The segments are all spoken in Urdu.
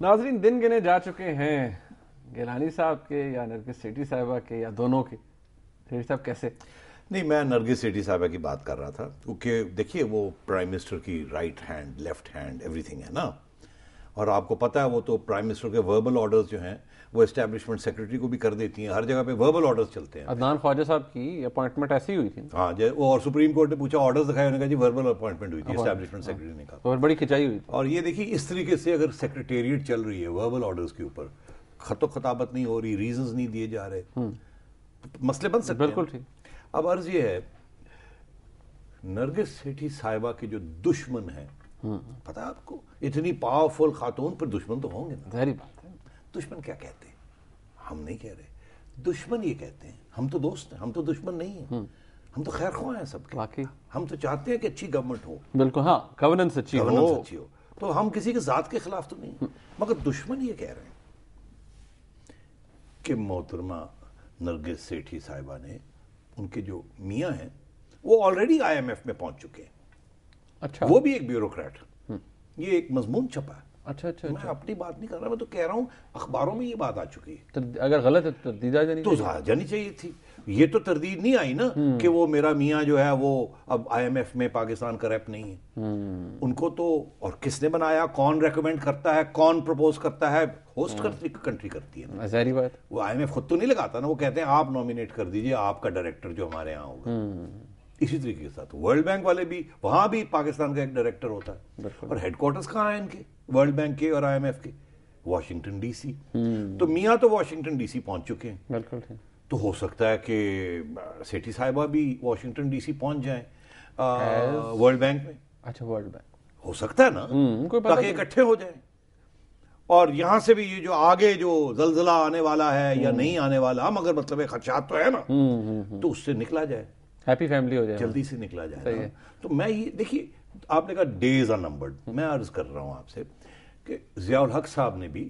ناظرین دن گنے جا چکے ہیں گیلانی صاحب کے یا نرگس سیٹھی صاحبہ کے یا دونوں کے. سیٹھی صاحب کیسے؟ نہیں، میں نرگس سیٹھی صاحبہ کی بات کر رہا تھا کیونکہ دیکھیے وہ پرائم منسٹر کی right hand left hand every thing ہے نا، اور آپ کو پتہ ہے وہ تو پرائم منسٹر کے وربل آرڈرز جو ہیں وہ اسٹیبلشمنٹ سیکرٹری کو بھی کر دیتی ہیں، ہر جگہ پہ وربل آرڈرز چلتے ہیں. عدنان خواجہ صاحب کی اپوائنٹمنٹ ایسی ہوئی تھی. ہاں جی، اور سپریم کورٹ نے پوچھا آرڈرز دکھائے، انہوں نے کہا جی وربل اپوائنٹمنٹ ہوئی تھی، اسٹیبلشمنٹ سیکرٹری نے کہا. اور بڑی کھچائی ہوئی تھی. اور یہ دیکھیے اس طریقے سے اگر سیکرٹیریٹ چل رہی ہے وربل آرڈرز کے اوپر، خط و خطابت نہیں ہو رہی، ریزنز نہیں دیے جا رہے، مسئلے بن سکتے ہیں. بالکل ٹھیک. اب عرض یہ ہے نرگس سیٹھی صاحبہ کے جو دشمن ہیں، پتہ آپ کو اتنی پاورفل خاتون پر دشمن تو ہوں گے نا. ظاہری بات ہے. دشمن کیا کہتے ہیں؟ ہم نہیں کہہ رہے، دشمن یہ کہتے ہیں. ہم تو دوست ہیں، ہم تو دشمن نہیں ہیں، ہم تو خیر خواہ ہیں سب کے. واقعی ہم تو چاہتے ہیں کہ اچھی گورنمنٹ ہو. بالکل. ہاں، گورننس اچھی ہو. گورننس اچھی ہو. تو ہم کسی کے ذات کے خلاف تو نہیں، مگر دشمن یہ کہہ رہے ہیں کہ محترمہ نرگس سیٹھی صاحبہ نے، ان کے جو میاں ہیں وہ آلریڈی آئی ایم ایف میں پہنچ چکے ہیں. اچھا. وہ بھی ایک بیوروکریٹ. یہ ایک مضمون چھپا ہے. اچھا اچھا. میں اپنی بات نہیں کر رہا، میں تو کہہ رہا ہوں اخباروں میں یہ بات آ چکی ہے. اگر غلط ہے تو تردید آ جانی تو جانی چاہیے تھی. یہ تو تردید نہیں آئی نا کہ وہ میرا میاں جو ہے وہ اب آئی ایم ایف میں پاکستان کا ریپ نہیں ہے. ان کو تو، اور کس نے بنایا، کون ریکمینڈ کرتا ہے، کون پروپوز کرتا ہے، ہوسٹ کنٹری کرتی ہے نا. ظاہری بات. وہ آئی ایم ایف خود تو نہیں لگاتا نا، وہ کہتے ہیں آپ نومینیٹ کر دیجئے آپ کا ڈائریکٹر جو ہمارے یہاں ہوگا. اسی طریقے کے ساتھ ورلڈ بینک والے بھی، وہاں بھی پاکستان کا ایک ڈائریکٹر ہوتا ہے. اور ہیڈ کوارٹرز کہاں ہیں ان کے، ورلڈ بینک کے اور آئی ایم ایف کے؟ Washington D C. تو میاں تو واشنگٹن ڈی سی پہنچ چکے ہیں. بالکل. تو ہو سکتا ہے کہ سیٹھی صاحبہ بھی واشنگٹن ڈی سی پہنچ جائیں ورلڈ بینک میں. اچھا، ورلڈ بینک ہو سکتا ہے نا، تاکہ اکٹھے ہو جائیں. اور یہاں سے بھی یہ جو آگے جو زلزلہ آنے والا ہے یا نہیں آنے والا، مگر مطلب خدشات تو ہے نا، تو اس سے نکلا جائے، ہیپی فیملی ہو جائے، جلدی سے نکلا جائے. تو میں یہ دیکھیے، آپ نے کہا ڈیز آر نمبرڈ، میں عرض کر رہا ہوں آپ سے کہ ضیاء الحق صاحب نے بھی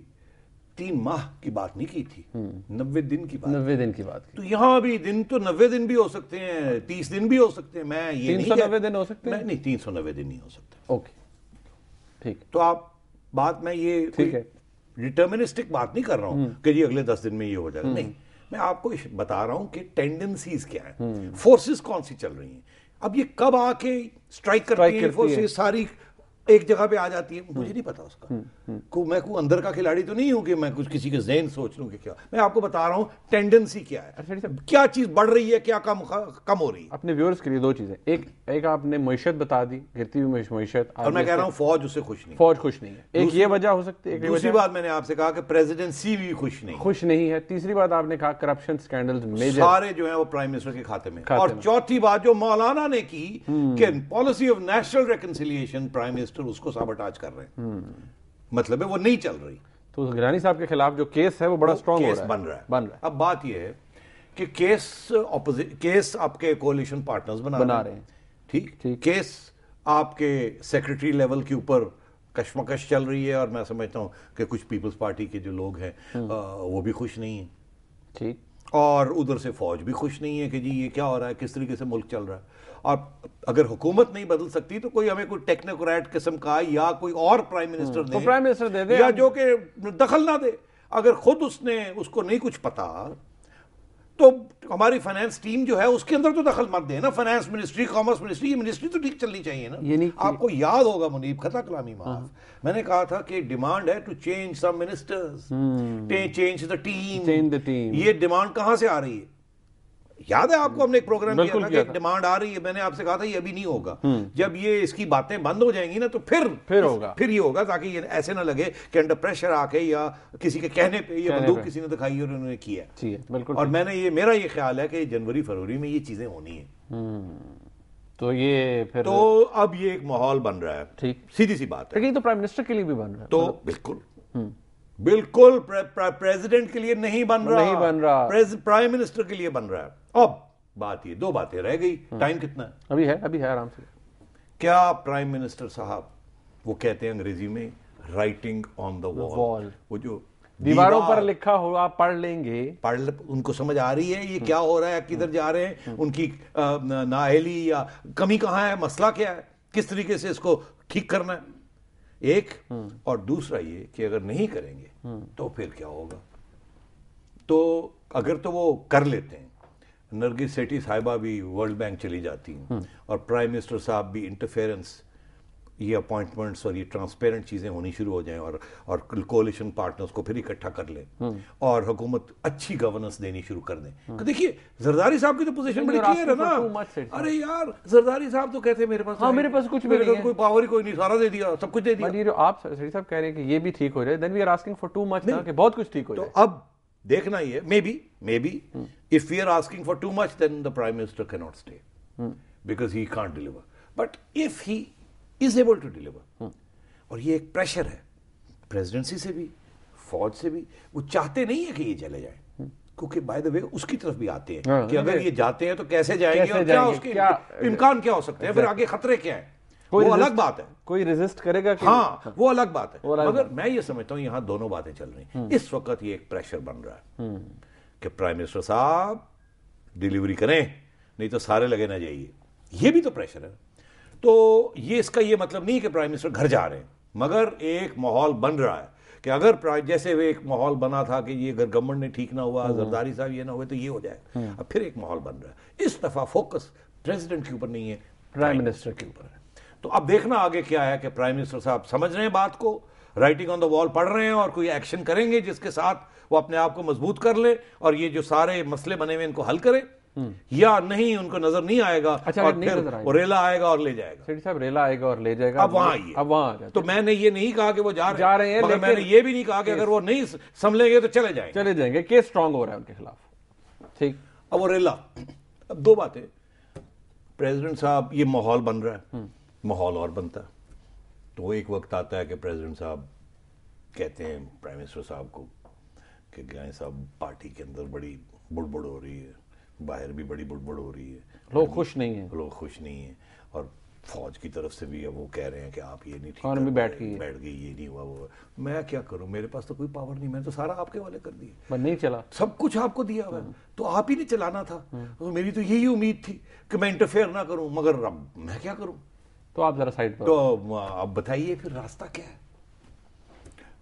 3 ماہ کی بات نہیں کی تھی، 90 دن کی بات. 90 دن کی بات کی. تو یہاں بھی دن تو 90 دن بھی ہو سکتے ہیں، 30 دن بھی ہو سکتے ہیں. میں یہ 390 دن ہو سکتے ہیں. نہیں، 390 دن نہیں ہو سکتے. اوکے ٹھیک. تو آپ بات، میں یہ ٹھیک ہے، ڈٹرمنسٹک بات نہیں کر رہا ہوں کہ جی اگلے 10 دن میں یہ ہو جائے گا. نہیں، میں آپ کو بتا رہا ہوں کہ ٹینڈنسیز کیا ہیں، فورسز کون سی چل رہی ہیں. اب یہ کب آ کے اسٹرائک کرتی ہیں فورسز، ساری ایک جگہ پہ آ جاتی ہے، مجھے نہیں پتا اس کا. میں کوئی اندر کا کھلاڑی تو نہیں ہوں کہ میں کچھ کسی کے ذہن سوچ لوں کہ کیا. میں آپ کو بتا رہا ہوں ٹینڈنسی کیا ہے، کیا چیز بڑھ رہی ہے، کیا کم ہو رہی ہے. اپنے ویورز کے لیے 2 چیزیں. ایک آپ نے معیشت بتا دی، گرتی ہوئی معیشت، اور میں کہہ رہا ہوں فوج اس سے خوش نہیں. فوج خوش نہیں ہے. ایک یہ وجہ ہو سکتی ہے. دوسری بات میں نے آپ سے کہا کہ پریزیڈنسی بھی خوش نہیں ہے. تیسری بات آپ نے کہا کرپشن سکینڈلز میجر سارے جو ہیں وہ پرائم منسٹر کے کھاتے میں. اور چوتھی بات جو مولانا نے کی کہ policy of national reconciliation, prime minister اس کو سابوٹاج کر رہے ہیں. مطلب ہے وہ نہیں چل رہی. تو گیلانی صاحب کے خلاف جو کیس ہے وہ بڑا اسٹرانگ ہو رہا ہے. اب بات یہ ہے کہ کیس آپ کے کولیشن پارٹنرز بنا رہے ہیں. ٹھیک. کیس آپ کے سیکرٹری لیول کے اوپر کشمکش چل رہی ہے، اور میں سمجھتا ہوں کہ کچھ پیپلز پارٹی کے جو لوگ ہیں وہ بھی خوش نہیں ہیں. ٹھیک. اور ادھر سے فوج بھی خوش نہیں ہے کہ جی یہ کیا ہو رہا ہے، کس طریقے سے ملک چل رہا ہے. اور اگر حکومت نہیں بدل سکتی تو کوئی ہمیں کوئی ٹیکنوکریٹ قسم کا یا کوئی اور پرائم منسٹر دے یا جو کہ دخل نہ دے. اگر خود اس کو نہیں کچھ پتا تو ہماری فائنانس ٹیم جو ہے اس کے اندر تو دخل مت دے نا. فائنانس منسٹری، کامرس منسٹری، یہ منسٹری تو ٹھیک چلنی چاہیے نا. آپ کو یاد ہوگا منیب، خطا کلامی معاف، میں نے کہا تھا کہ ڈیمانڈ ہے to change some ministers, change the team. یہ ڈیمانڈ کہاں سے آ رہی ہے؟ یاد ہے آپ کو، ہم نے ایک پروگرام کیا تھا کہ ایک ڈیمانڈ آ رہی ہے. میں نے آپ سے کہا تھا یہ ابھی نہیں ہوگا. جب یہ اس کی باتیں بند ہو جائیں گی نا تو پھر ہوگا، پھر یہ ہوگا، تاکہ یہ ایسے نہ لگے کہ انڈر پریشر آ کے یا کسی کے کہنے پہ یہ بندوق کسی نے دکھائی اور انہوں نے کیا. اور میں نے میرا یہ خیال ہے کہ جنوری فروری میں یہ چیزیں ہونی ہیں. تو یہ پھر تو اب یہ ایک ماحول بن رہا ہے. ٹھیک، سیدھی سی بات ہے. تو پرائم منسٹر کے لیے بھی بن رہا ہے. تو بالکل پریزیڈنٹ کے لیے نہیں بن رہا، پرائم منسٹر کے لیے بن رہا ہے. اب بات یہ 2 باتیں رہ گئی. ٹائم کتنا ہے؟ ابھی ہے آرام سے. کیا پرائم منسٹر صاحب، وہ کہتے ہیں انگریزی میں رائٹنگ آن دا وال، وہ جو دیواروں پر لکھا ہوا پڑھ لیں گے، ان کو سمجھ آ رہی ہے یہ کیا ہو رہا ہے، کدھر جا رہے ہیں، ان کی نااہلی یا کمی کہاں ہے، مسئلہ کیا ہے، کس طریقے سے اس کو ٹھیک کرنا ہے. ایک اور دوسرا یہ کہ اگر نہیں کریں گے تو پھر کیا ہوگا. تو اگر تو وہ کر لیتے ہیں, نرگس سیٹھی صاحبہ بھی ورلڈ بینک چلی جاتی ہیں اور پرائم منسٹر صاحب بھی انٹرفیئرنس, یہ اپوائنٹمنٹس اور یہ ٹرانسپیرنٹ چیزیں ہونی شروع ہو جائیں اور کولیشن پارٹنرز کو پھر اکٹھا کر لیں اور حکومت اچھی گورننس دینی شروع کر دیں. دیکھیے زرداری صاحب کی تو پوزیشن بڑی کلیئر ہے نا. ارے یار زرداری صاحب تو کہتے ہیں میرے پاس کچھ بھی نہیں ہے, کوئی پاور ہی کوئی نہیں, سارا دے دیا, سب کچھ دے دیا. جو آپ سیٹھی صاحب کہہ رہے ہیں کہ یہ بھی ٹھیک ہو جائے, then we are asking for too much, کہ بہت کچھ ٹھیک ہو جائے. تو اب دیکھنا یہ maybe if we are asking for too much then the prime minister cannot stay because he can't deliver. But if he is able to deliver, اور یہ ایک پریشر ہے پریزیڈنسی سے بھی, فوج سے بھی, وہ چاہتے نہیں ہے کہ یہ چلے جائیں, کیونکہ بائی دا وے اس کی طرف بھی آتے ہیں کہ اگر یہ جاتے ہیں تو کیسے جائیں گے اور کیا اس کے امکان کیا ہو سکتے ہیں, پھر آگے خطرے کیا ہیں, وہ الگ بات ہے. کوئی ریزسٹ کرے گا, ہاں وہ الگ بات ہے. مگر میں یہ سمجھتا ہوں یہاں دونوں باتیں چل رہی ہیں اس وقت. یہ ایک پریشر بن رہا ہے کہ پرائم منسٹر صاحب ڈیلیوری کریں نہیں تو سارے لگے نہ جائیے. یہ بھی تو پریشر ہے. تو یہ اس کا یہ مطلب نہیں کہ پرائم منسٹر گھر جا رہے ہیں, مگر ایک ماحول بن رہا ہے کہ اگر جیسے وہ ایک ماحول بنا تھا کہ یہ اگر گورنمنٹ نے ٹھیک نہ ہوا, زرداری صاحب یہ نہ ہوئے تو یہ ہو جائے, اب پھر ایک ماحول بن رہا ہے. اس دفعہ فوکس پریزیڈنٹ کے اوپر نہیں ہے, پرائم منسٹر کے اوپر ہے. تو اب دیکھنا آگے کیا ہے کہ پرائم منسٹر صاحب سمجھ رہے ہیں بات کو, رائٹنگ آن دا وال پڑھ رہے ہیں اور کوئی ایکشن کریں گے جس کے ساتھ وہ اپنے آپ کو مضبوط کر لیں اور یہ جو سارے مسئلے بنے ہوئے ان کو حل کریں, یا نہیں ان کو نظر نہیں آئے گا اور پھر وہ ریلا آئے گا اور لے جائے گا. سیٹھی صاحب ریلا آئے گا اور لے جائے گا. اب وہاں آئیے. اب وہاں آ تو میں نے یہ نہیں کہا کہ وہ جا رہے ہیں, مگر میں نے یہ بھی نہیں کہا کہ اگر وہ نہیں سنبھلیں گے تو چلے جائیں گے. کیس اسٹرانگ ہو رہا ہے ان کے خلاف. ٹھیک. اب وہ ریلا, اب دو باتیں. پریزیڈنٹ صاحب یہ ماحول بن رہا ہے, ماحول اور بنتا ہے تو ایک وقت آتا ہے کہ پریزیڈنٹ صاحب کہتے ہیں پرائم منسٹر صاحب کو کہ گائیں صاحب پارٹی کے اندر بڑی بڑبڑ ہو رہی ہے, باہر بھی بڑی بڑبڑ ہو رہی ہے, لوگ خوش نہیں ہیں, اور فوج کی طرف سے بھی اب وہ کہہ رہے ہیں کہ آپ یہ نہیں ٹھیک, بیٹھ گئی, یہ نہیں ہوا, وہ میں کیا کروں, میرے پاس تو کوئی پاور نہیں, میں تو سارا آپ کے والے کر دیا, نہیں چلا, سب کچھ آپ کو دیا ہوا, تو آپ ہی نے چلانا تھا. میری تو یہی امید تھی کہ میں انٹرفیئر نہ کروں, مگر اب میں کیا کروں. تو آپ ذرا سائڈ پر, تو اب بتائیے پھر راستہ کیا ہے.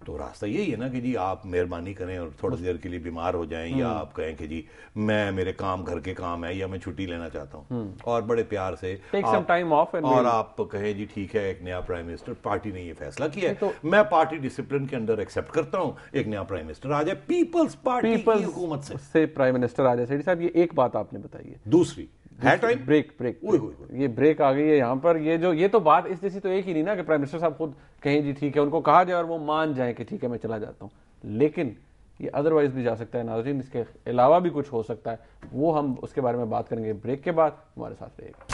تو راستہ یہی ہے نا کہ جی آپ مہربانی کریں اور تھوڑی دیر کے لیے بیمار ہو جائیں, یا آپ کہیں کہ جی میرے کام گھر کے کام ہے یا میں چھٹی لینا چاہتا ہوں, اور بڑے پیار سے اور آپ کہیں جی ٹھیک ہے ایک نیا پرائم منسٹر, پارٹی نے یہ فیصلہ کیا ہے, میں پارٹی ڈسپلن کے اندر ایکسپٹ کرتا ہوں, ایک نیا پرائم منسٹر آ جائے پیپلز پارٹی کی حکومت سے پرائم منسٹر آ جائے. سیٹھی صاحب یہ ایک بات آپ نے بتائی ہے. دوسری بریک یہ بریک آ گئی ہے یہاں پر. یہ تو بات اس جیسی تو ایک ہی نہیں نا کہ پرائم منسٹر صاحب خود کہیں جی ٹھیک ہے, ان کو کہا جائے اور وہ مان جائیں کہ ٹھیک ہے میں چلا جاتا ہوں, لیکن یہ ادروائز بھی جا سکتا ہے. ناظرین اس کے علاوہ بھی کچھ ہو سکتا ہے, وہ ہم اس کے بارے میں بات کریں گے بریک کے بعد. ہمارے ساتھ رہے گا.